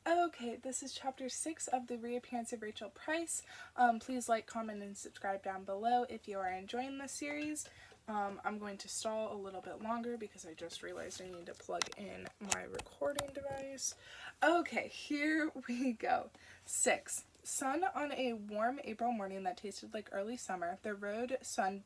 Okay, this is chapter 6 of the Reappearance of Rachel Price. Please like, comment, and subscribe down below if you are enjoying this series. I'm going to stall a little bit longer because I just realized I need to plug in my recording device. Okay, here we go. 6. Sun on a warm April morning that tasted like early summer. The road sun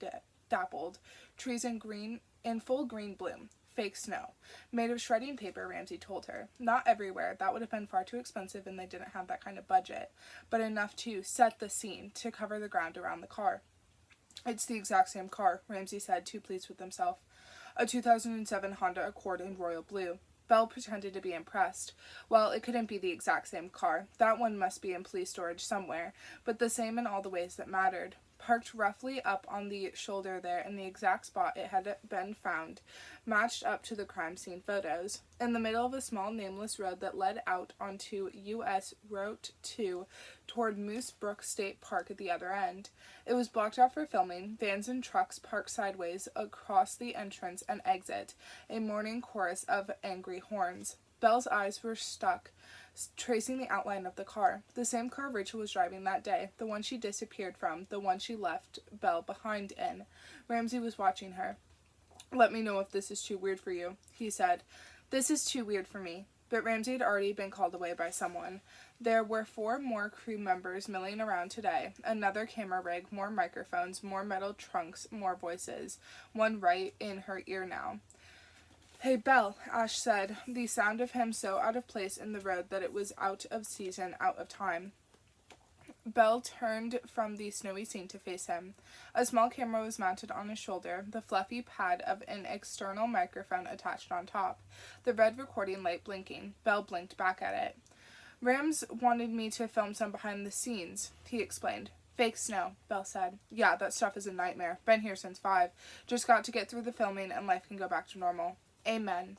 dappled, trees in full green bloom. Fake snow. Made of shredding paper, Ramsey told her. Not everywhere. That would have been far too expensive and they didn't have that kind of budget. But enough to set the scene, to cover the ground around the car. It's the exact same car, Ramsey said, too pleased with himself. A 2007 Honda Accord in royal blue. Belle pretended to be impressed. Well, it couldn't be the exact same car. That one must be in police storage somewhere, but the same in all the ways that mattered. Parked roughly up on the shoulder there in the exact spot it had been found, matched up to the crime scene photos. In the middle of a small nameless road that led out onto U.S. Route 2 toward Moose Brook State Park at the other end. It was blocked off for filming, vans and trucks parked sideways across the entrance and exit, a morning chorus of angry horns. Belle's eyes were stuck, tracing the outline of the car. The same car Rachel was driving that day, the one she disappeared from, the one she left Belle behind in. Ramsey was watching her. "Let me know if this is too weird for you," he said. "This is too weird for me." But Ramsey had already been called away by someone. There were 4 more crew members milling around today. Another camera rig, more microphones, more metal trunks, more voices. One right in her ear now. "Hey, Belle," Ash said, the sound of him so out of place in the road that it was out of season, out of time. Belle turned from the snowy scene to face him. A small camera was mounted on his shoulder, the fluffy pad of an external microphone attached on top, the red recording light blinking. Belle blinked back at it. "Rams wanted me to film some behind the scenes," he explained. "Fake snow," Belle said. "Yeah, that stuff is a nightmare. Been here since 5. Just got to get through the filming and life can go back to normal." Amen.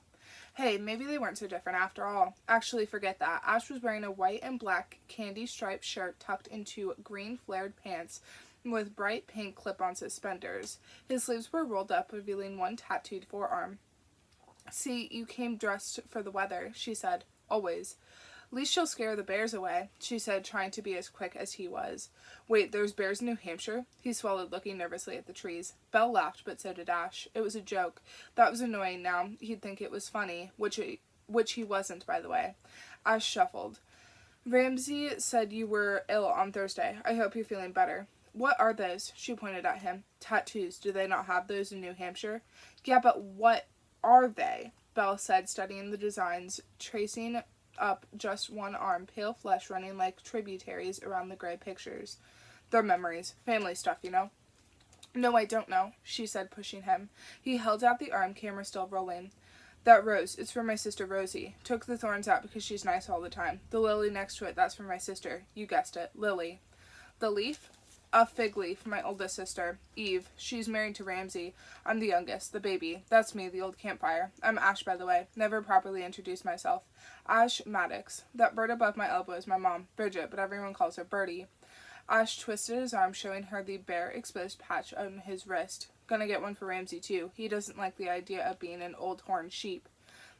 Hey, maybe they weren't so different after all. Actually, forget that. Ash was wearing a white and black candy-striped shirt tucked into green flared pants with bright pink clip-on suspenders. His sleeves were rolled up, revealing one tattooed forearm. "See, you came dressed for the weather," she said. "Always." "Least she'll scare the bears away," she said, trying to be as quick as he was. "Wait, there's bears in New Hampshire?" He swallowed, looking nervously at the trees. Belle laughed, but so did Ash. It was a joke. That was annoying now. He'd think it was funny, which he wasn't, by the way. Ash shuffled. "Ramsey said you were ill on Thursday. I hope you're feeling better." "What are those?" She pointed at him. "Tattoos. Do they not have those in New Hampshire?" "Yeah, but what are they?" Belle said, studying the designs, tracing up just one arm, pale flesh running like tributaries around the gray pictures. "They're memories. Family stuff, you know." "No, I don't know," she said, pushing him. He held out the arm, camera still rolling. "That rose, it's for my sister Rosie. Took the thorns out because she's nice all the time. The lily next to it, that's for my sister. You guessed it, Lily." "The leaf?" "A fig leaf, my oldest sister, Eve. She's married to Ramsey. I'm the youngest, the baby. That's me, the old campfire. I'm Ash, by the way. Never properly introduced myself. Ash Maddox. That bird above my elbow is my mom, Bridget, but everyone calls her Birdie." Ash twisted his arm, showing her the bare, exposed patch on his wrist. "Gonna get one for Ramsey, too. He doesn't like the idea of being an old horned sheep."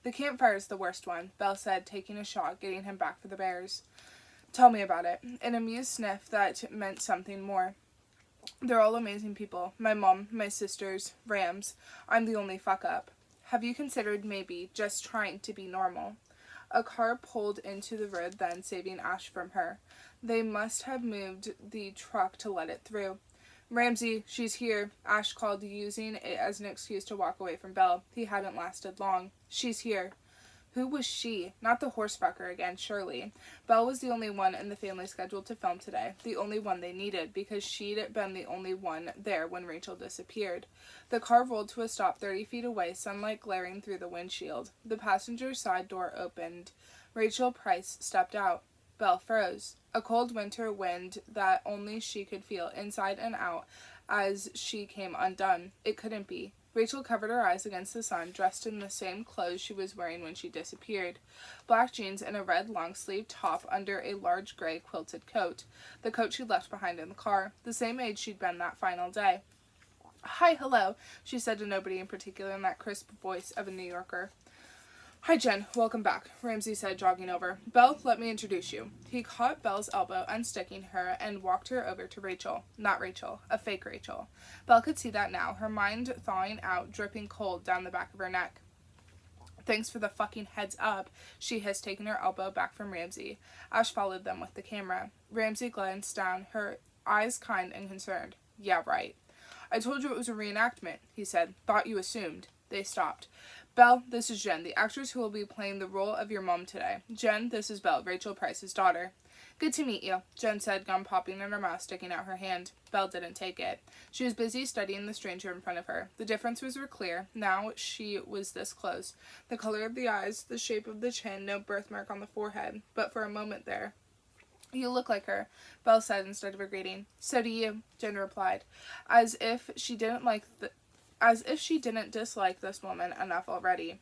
"The campfire's the worst one," Belle said, taking a shot, getting him back for the bears. "Tell me about it." An amused sniff that meant something more. "They're all amazing people. My mom, my sisters, Rams. I'm the only fuck-up." "Have you considered maybe just trying to be normal?" A car pulled into the road then, saving Ash from her. They must have moved the truck to let it through. "Ramsey, she's here," Ash called, using it as an excuse to walk away from Belle. He hadn't lasted long. "She's here." Who was she? Not the horsefucker again, surely. Belle was the only one in the family scheduled to film today. The only one they needed, because she'd been the only one there when Rachel disappeared. The car rolled to a stop 30 feet away, sunlight glaring through the windshield. The passenger side door opened. Rachel Price stepped out. Belle froze. A cold winter wind that only she could feel inside and out as she came undone. It couldn't be. Rachel covered her eyes against the sun, dressed in the same clothes she was wearing when she disappeared. Black jeans and a red long-sleeved top under a large gray quilted coat. The coat she'd left behind in the car. The same age she'd been that final day. "Hi, hello," she said to nobody in particular in that crisp voice of a New Yorker. Hi, Jen. Welcome back, Ramsey said, jogging over. Belle, let me introduce you. He caught Belle's elbow, unsticking her, and walked her over to Rachel. Not Rachel. A fake Rachel. Belle could see that now, her mind thawing out, dripping cold down the back of her neck. Thanks for the fucking heads up, she hissed, taking her elbow back from Ramsey. Ash followed them with the camera. Ramsey glanced down, her eyes kind and concerned. Yeah, right. I told you it was a reenactment, he said. Thought you assumed. They stopped. Belle, this is Jen, the actress who will be playing the role of your mom today. Jen, this is Belle, Rachel Price's daughter. Good to meet you, Jen said, gum popping in her mouth, sticking out her hand. Belle didn't take it. She was busy studying the stranger in front of her. The differences were clear. Now she was this close. The color of the eyes, the shape of the chin, no birthmark on the forehead. But for a moment there. You look like her, Belle said instead of agreeing. So do you, Jen replied, as if she didn't dislike this woman enough already.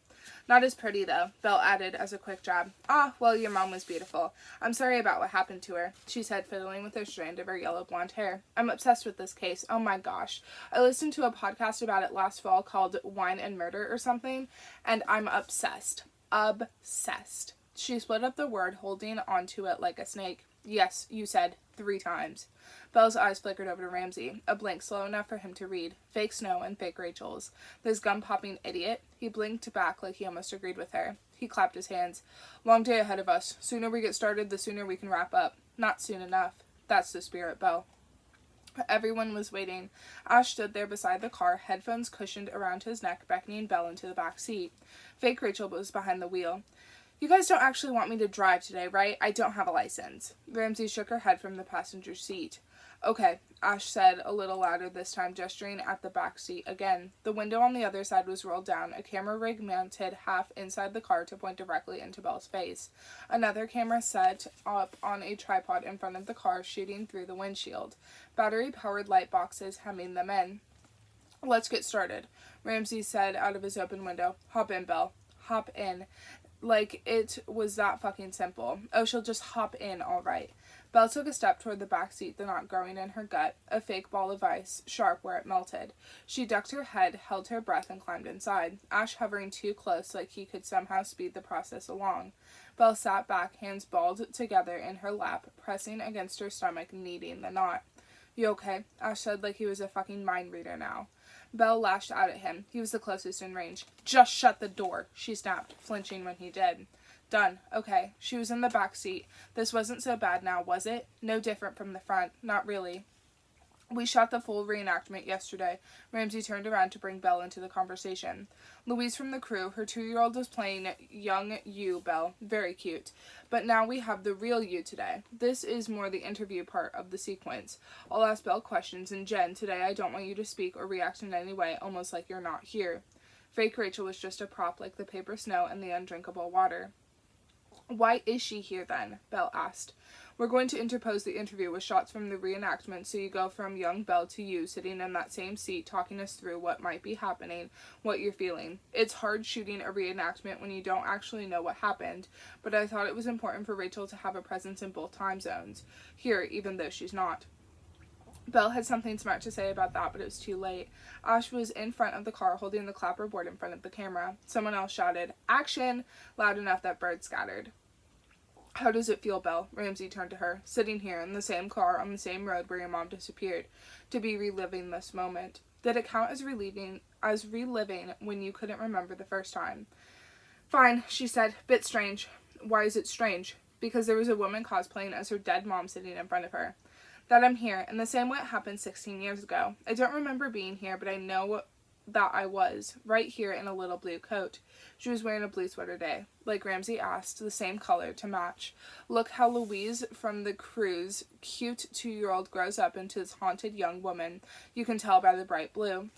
Not as pretty, though, Belle added as a quick jab. Ah, well, your mom was beautiful. I'm sorry about what happened to her, she said, fiddling with a strand of her yellow blonde hair. I'm obsessed with this case. Oh my gosh. I listened to a podcast about it last fall called Wine and Murder or something, and I'm obsessed. Obsessed. She split up the word, holding onto it like a snake. Yes, you said 3 times. Belle's eyes flickered over to Ramsey, a blink slow enough for him to read. Fake Snow and fake Rachel's. This gum-popping idiot. He blinked back like he almost agreed with her. He clapped his hands. Long day ahead of us. Sooner we get started, the sooner we can wrap up. Not soon enough. That's the spirit, Belle. Everyone was waiting. Ash stood there beside the car, headphones cushioned around his neck, beckoning Belle into the back seat. Fake Rachel was behind the wheel. You guys don't actually want me to drive today, right? I don't have a license. Ramsey shook her head from the passenger seat. Okay, Ash said, a little louder this time, gesturing at the back seat again. The window on the other side was rolled down, a camera rig mounted half inside the car to point directly into Belle's face. Another camera set up on a tripod in front of the car, shooting through the windshield. Battery-powered light boxes hemming them in. Let's get started, Ramsey said out of his open window. Hop in, Belle. Hop in. Like it was that fucking simple. Oh, she'll just hop in, all right. Belle took a step toward the back seat, the knot growing in her gut, a fake ball of ice, sharp where it melted. She ducked her head, held her breath, and climbed inside, Ash hovering too close like he could somehow speed the process along. Belle sat back, hands balled together in her lap, pressing against her stomach, kneading the knot. You okay? Ash said like he was a fucking mind reader now. Belle lashed out at him. He was the closest in range. Just shut the door, she snapped, flinching when he did. Done. Okay. She was in the back seat. This wasn't so bad now, was it? No different from the front. Not really. We shot the full reenactment yesterday. Ramsey turned around to bring Belle into the conversation. Louise from the crew, her 2-year-old was playing young you, Belle. Very cute. But now we have the real you today. This is more the interview part of the sequence. I'll ask Belle questions, and Jen, today I don't want you to speak or react in any way, almost like you're not here. Fake Rachel was just a prop like the paper snow and the undrinkable water. Why is she here then? Belle asked. We're going to interpose the interview with shots from the reenactment, so you go from young Belle to you sitting in that same seat talking us through what might be happening, what you're feeling. It's hard shooting a reenactment when you don't actually know what happened, but I thought it was important for Rachel to have a presence in both time zones. Here, even though she's not. Belle had something smart to say about that, but it was too late. Ash was in front of the car holding the clapperboard in front of the camera. Someone else shouted, "Action!" loud enough that birds scattered. How does it feel, Belle? Ramsey turned to her. Sitting here in the same car on the same road where your mom disappeared, to be reliving this moment. Did it count as reliving when you couldn't remember the first time? Fine, she said. Bit strange. Why is it strange? Because there was a woman cosplaying as her dead mom sitting in front of her. That I'm here, in the same way it happened 16 years ago. I don't remember being here, but I know that I was, right here in a little blue coat. She was wearing a blue sweater day, like Ramsey asked, the same color to match. Look how Louise from the crew's cute 2-year-old grows up into this haunted young woman. You can tell by the bright blue.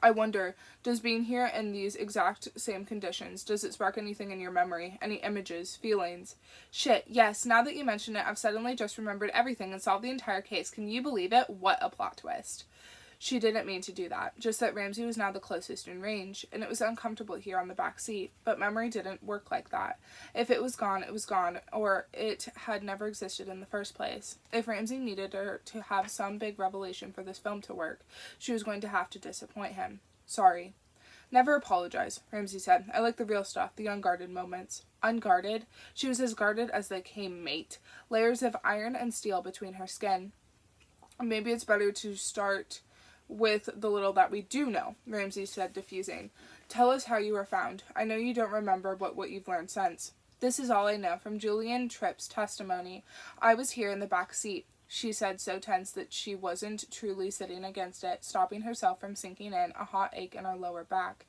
I wonder, does being here in these exact same conditions, does it spark anything in your memory? Any images, feelings? Shit, yes, now that you mention it, I've suddenly just remembered everything and solved the entire case. Can you believe it? What a plot twist. She didn't mean to do that, just that Ramsey was now the closest in range, and it was uncomfortable here on the back seat, but memory didn't work like that. If it was gone, or it had never existed in the first place. If Ramsey needed her to have some big revelation for this film to work, she was going to have to disappoint him. Sorry. Never apologize, Ramsey said. I like the real stuff, the unguarded moments. Unguarded? She was as guarded as they came, mate. Layers of iron and steel between her skin. Maybe it's better to start with the little that we do know, Ramsey said, diffusing. Tell us how you were found. I know you don't remember what you've learned since. This is all I know from Julian Tripp's testimony. I was here in the back seat, she said, so tense that she wasn't truly sitting against it, stopping herself from sinking in, a hot ache in her lower back.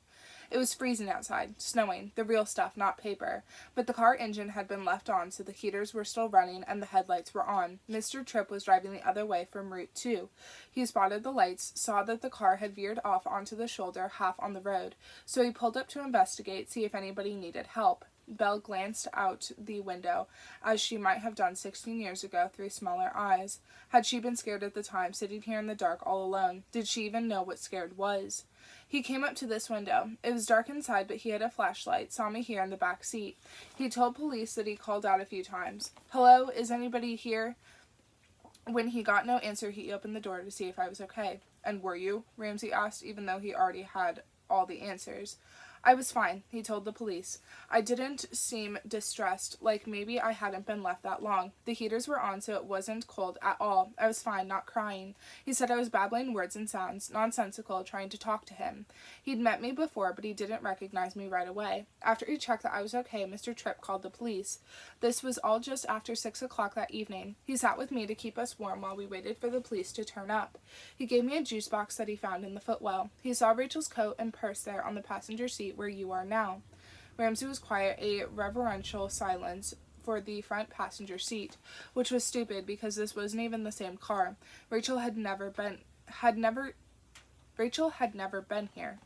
It was freezing outside, snowing, the real stuff, not paper, but the car engine had been left on, so the heaters were still running and the headlights were on. Mr. Tripp was driving the other way from Route 2. He spotted the lights, saw that the car had veered off onto the shoulder, half on the road, so he pulled up to investigate, see if anybody needed help. Belle glanced out the window, as she might have done 16 years ago through smaller eyes. Had she been scared at the time, sitting here in the dark all alone? Did she even know what scared was? He came up to this window. It was dark inside, but he had a flashlight, saw me here in the back seat. He told police that he called out a few times. Hello, is anybody here? When he got no answer, he opened the door to see if I was okay. And were you? Ramsey asked, even though he already had all the answers. I was fine, he told the police. I didn't seem distressed, like maybe I hadn't been left that long. The heaters were on, so it wasn't cold at all. I was fine, not crying. He said I was babbling words and sounds, nonsensical, trying to talk to him. He'd met me before, but he didn't recognize me right away. After he checked that I was okay, Mr. Tripp called the police. This was all just after 6 o'clock that evening. He sat with me to keep us warm while we waited for the police to turn up. He gave me a juice box that he found in the footwell. He saw Rachel's coat and purse there on the passenger seat where you are now. Ramsey was quiet, a reverential silence for the front passenger seat, which was stupid because this wasn't even the same car. Rachel had never been here.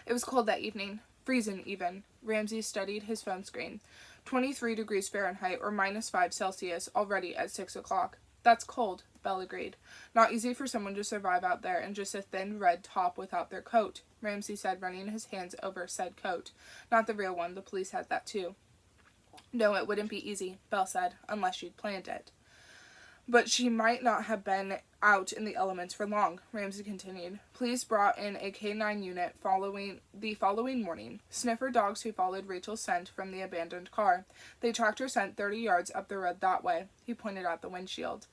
It was cold that evening, freezing even. Ramsey studied his phone screen. 23 degrees Fahrenheit or -5 Celsius already at 6 o'clock. That's cold, Belle agreed. Not easy for someone to survive out there in just a thin red top without their coat, Ramsey said, running his hands over said coat. Not the real one, the police had that too. No, it wouldn't be easy, Belle said, unless you'd planned it. But she might not have been out in the elements for long, Ramsey continued. Police brought in a K-9 unit the following morning. Sniffer dogs who followed Rachel's scent from the abandoned car. They tracked her scent 30 yards up the road that way. He pointed out the windshield,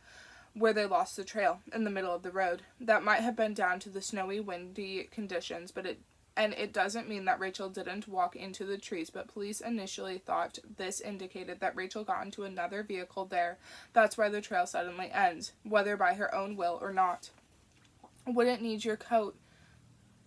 where they lost the trail, in the middle of the road. That might have been down to the snowy, windy conditions, but it doesn't mean that Rachel didn't walk into the trees, but police initially thought this indicated that Rachel got into another vehicle there. That's why the trail suddenly ends, whether by her own will or not. Wouldn't need your coat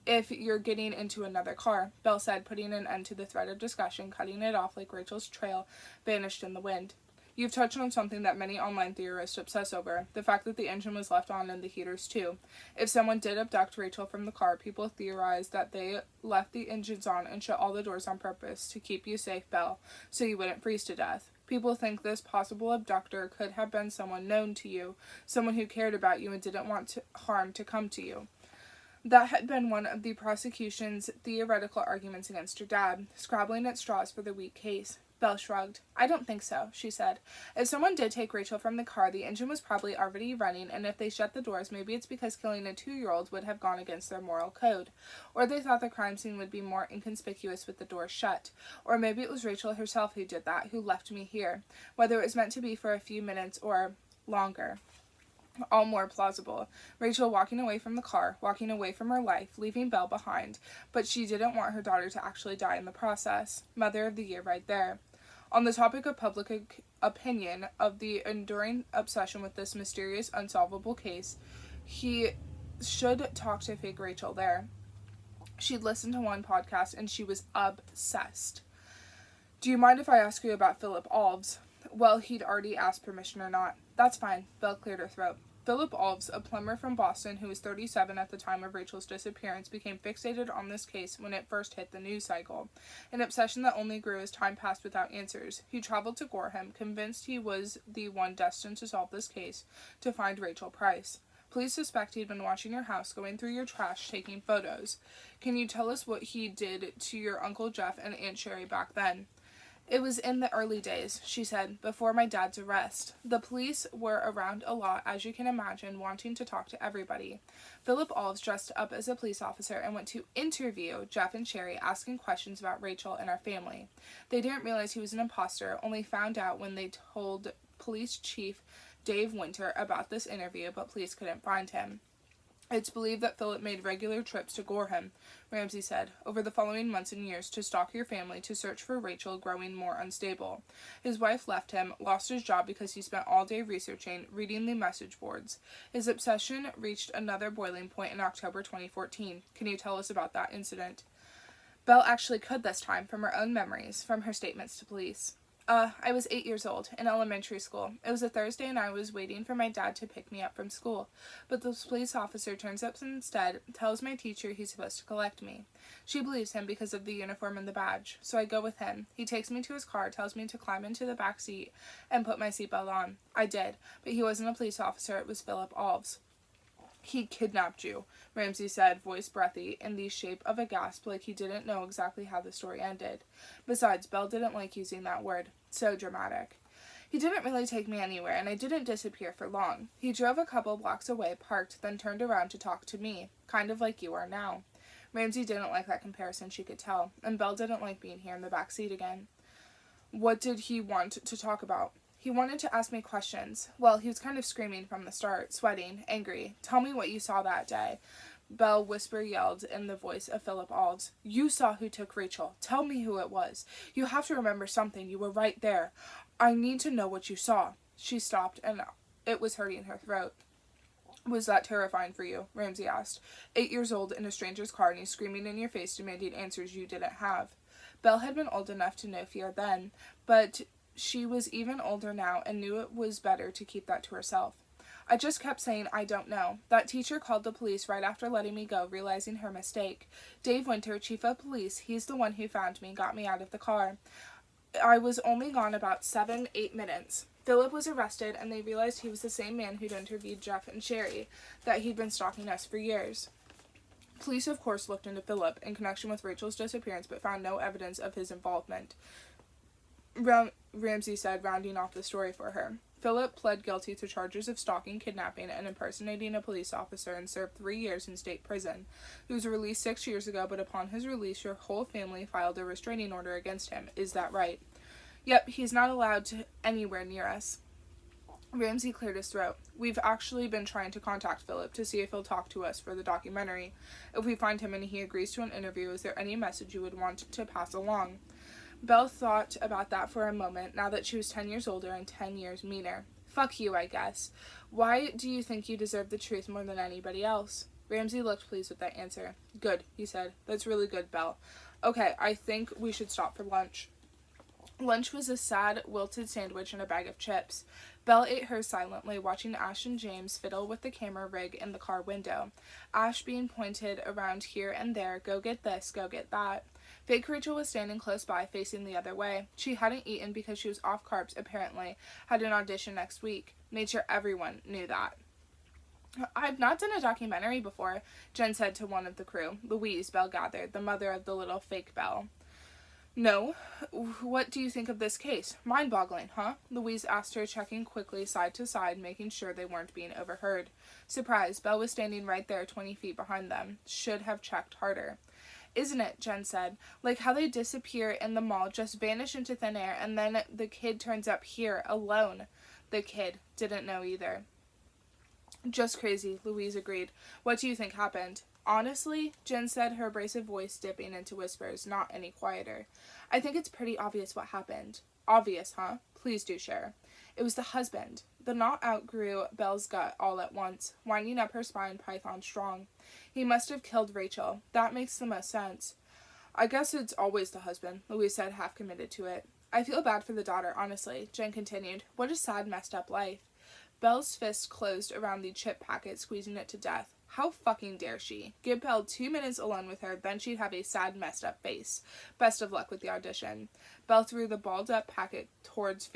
if you're getting into another car, Belle said, putting an end to the thread of discussion, cutting it off like Rachel's trail vanished in the wind. You've touched on something that many online theorists obsess over, the fact that the engine was left on and the heaters too. If someone did abduct Rachel from the car, people theorize that they left the engines on and shut all the doors on purpose to keep you safe, Belle, so you wouldn't freeze to death. People think this possible abductor could have been someone known to you, someone who cared about you and didn't want harm to come to you. That had been one of the prosecution's theoretical arguments against her dad, scrabbling at straws for the weak case. Belle shrugged. I don't think so, she said. If someone did take Rachel from the car, the engine was probably already running, and if they shut the doors, maybe it's because killing a 2-year-old would have gone against their moral code. Or they thought the crime scene would be more inconspicuous with the doors shut. Or maybe it was Rachel herself who did that, who left me here, whether it was meant to be for a few minutes or longer. All more plausible. Rachel walking away from the car, walking away from her life, leaving Belle behind, but she didn't want her daughter to actually die in the process. Mother of the Year right there. On the topic of public opinion, of the enduring obsession with this mysterious, unsolvable case, he should talk to fake Rachel there. She'd listened to one podcast and she was obsessed. Do you mind if I ask you about Philip Alves? Well, he'd already asked permission or not. That's fine. Belle cleared her throat. Philip Alves, a plumber from Boston who was 37 at the time of Rachel's disappearance, became fixated on this case when it first hit the news cycle, an obsession that only grew as time passed without answers. He traveled to Gorham, convinced he was the one destined to solve this case, to find Rachel Price. Police suspect he'd been watching your house, going through your trash, taking photos. Can you tell us what he did to your Uncle Jeff and Aunt Sherry back then? It was in the early days, she said, before my dad's arrest. The police were around a lot, as you can imagine, wanting to talk to everybody. Philip Alves dressed up as a police officer and went to interview Jeff and Sherry, asking questions about Rachel and our family. They didn't realize he was an imposter, only found out when they told Police Chief Dave Winter about this interview, but police couldn't find him. It's believed that Philip made regular trips to Gorham, Ramsey said, over the following months and years to stalk your family to search for Rachel, growing more unstable. His wife left him, lost his job because he spent all day researching, reading the message boards. His obsession reached another boiling point in October 2014. Can you tell us about that incident? Belle actually could this time, from her own memories, from her statements to police. I was 8 years old, in elementary school. It was a Thursday and I was waiting for my dad to pick me up from school. But the police officer turns up instead, tells my teacher he's supposed to collect me. She believes him because of the uniform and the badge, so I go with him. He takes me to his car, tells me to climb into the back seat, and put my seatbelt on. I did, but he wasn't a police officer, it was Philip Alves. He kidnapped you, Ramsey said, voice breathy, in the shape of a gasp, like he didn't know exactly how the story ended. Besides, Belle didn't like using that word. So dramatic. He didn't really take me anywhere, and I didn't disappear for long. He drove a couple blocks away, parked, then turned around to talk to me, kind of like you are now. Ramsey didn't like that comparison, she could tell, and Belle didn't like being here in the back seat again. What did he want to talk about? He wanted to ask me questions. Well, he was kind of screaming from the start, sweating, angry. Tell me what you saw that day. Belle whisper yelled in the voice of Philip Alves. You saw who took Rachel. Tell me who it was. You have to remember something. You were right there. I need to know what you saw. She stopped, and it was hurting her throat. Was that terrifying for you? Ramsey asked. 8 years old in a stranger's car, and he's screaming in your face, demanding answers you didn't have. Belle had been old enough to know fear then, but she was even older now and knew it was better to keep that to herself. I just kept saying, I don't know. That teacher called the police right after letting me go, realizing her mistake. Dave Winter, chief of police, he's the one who found me, got me out of the car. I was only gone about 7-8 minutes. Philip was arrested, and they realized he was the same man who'd interviewed Jeff and Sherry, that he'd been stalking us for years. Police, of course, looked into Philip in connection with Rachel's disappearance, but found no evidence of his involvement. Ramsey said, rounding off the story for her. Philip pled guilty to charges of stalking, kidnapping, and impersonating a police officer and served 3 years in state prison. He was released 6 years ago, but upon his release, your whole family filed a restraining order against him. Is that right? Yep, he's not allowed to anywhere near us. Ramsey cleared his throat. We've actually been trying to contact Philip to see if he'll talk to us for the documentary. If we find him and he agrees to an interview, is there any message you would want to pass along? Belle thought about that for a moment, now that she was 10 years older and 10 years meaner. Fuck you, I guess. Why do you think you deserve the truth more than anybody else? Ramsey looked pleased with that answer. Good, he said. That's really good, Belle. Okay, I think we should stop for lunch. Lunch was a sad, wilted sandwich and a bag of chips. Belle ate hers silently, watching Ash and James fiddle with the camera rig in the car window. Ash being pointed around here and there, go get this, go get that. Fake Rachel was standing close by, facing the other way. She hadn't eaten because she was off carbs, apparently, had an audition next week. Made sure everyone knew that. I've not done a documentary before, Jen said to one of the crew. Louise, Belle gathered, the mother of the little fake Belle. No. What do you think of this case? Mind-boggling, huh? Louise asked her, checking quickly side to side, making sure they weren't being overheard. Surprised, Belle was standing right there, 20 feet behind them. Should have checked harder. Isn't it, Jen said. Like how they disappear in the mall, just vanish into thin air, and then the kid turns up here, alone. The kid didn't know either. Just crazy, Louise agreed. What do you think happened? Honestly, Jen said, her abrasive voice dipping into whispers, not any quieter. I think it's pretty obvious what happened. Obvious, huh? Please do share. It was the husband. The knot outgrew Belle's gut all at once, winding up her spine python strong. He must have killed Rachel. That makes the most sense. I guess it's always the husband, Louise said, half committed to it. I feel bad for the daughter, honestly, Jen continued. What a sad, messed up life. Belle's fist closed around the chip packet, squeezing it to death. How fucking dare she? Give Belle 2 minutes alone with her, then she'd have a sad, messed up face. Best of luck with the audition. Belle threw the balled up packet towards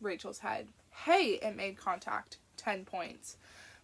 Rachel's head. Hey, it made contact. 10 points.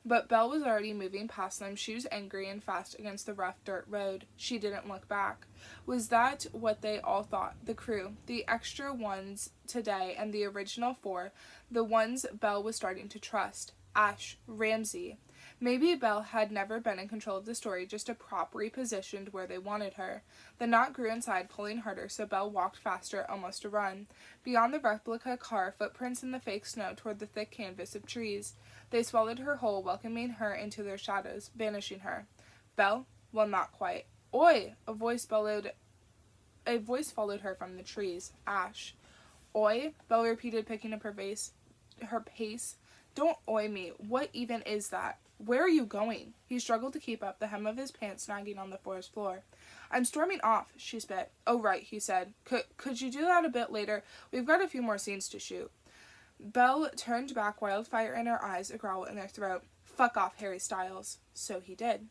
But Belle was already moving past them, shoes angry and fast against the rough dirt road. She didn't look back. Was that what they all thought? The crew, the extra ones today, and the original four, the ones Belle was starting to trust. Ash, Ramsey. Maybe Belle had never been in control of the story, just a prop repositioned where they wanted her. The knot grew inside, pulling harder, so Belle walked faster, almost a run. Beyond the replica car, footprints in the fake snow toward the thick canvas of trees. They swallowed her whole, welcoming her into their shadows, banishing her. Belle? Well, not quite. Oi! A voice followed her from the trees. Ash. Oi? Belle repeated, picking up her pace. Don't oi me. What even is that? Where are you going? He struggled to keep up, the hem of his pants snagging on the forest floor. I'm storming off, she spit. Oh, right, he said. Could you do that a bit later? We've got a few more scenes to shoot. Belle turned back, wildfire in her eyes, a growl in her throat. Fuck off, Harry Styles. So he did.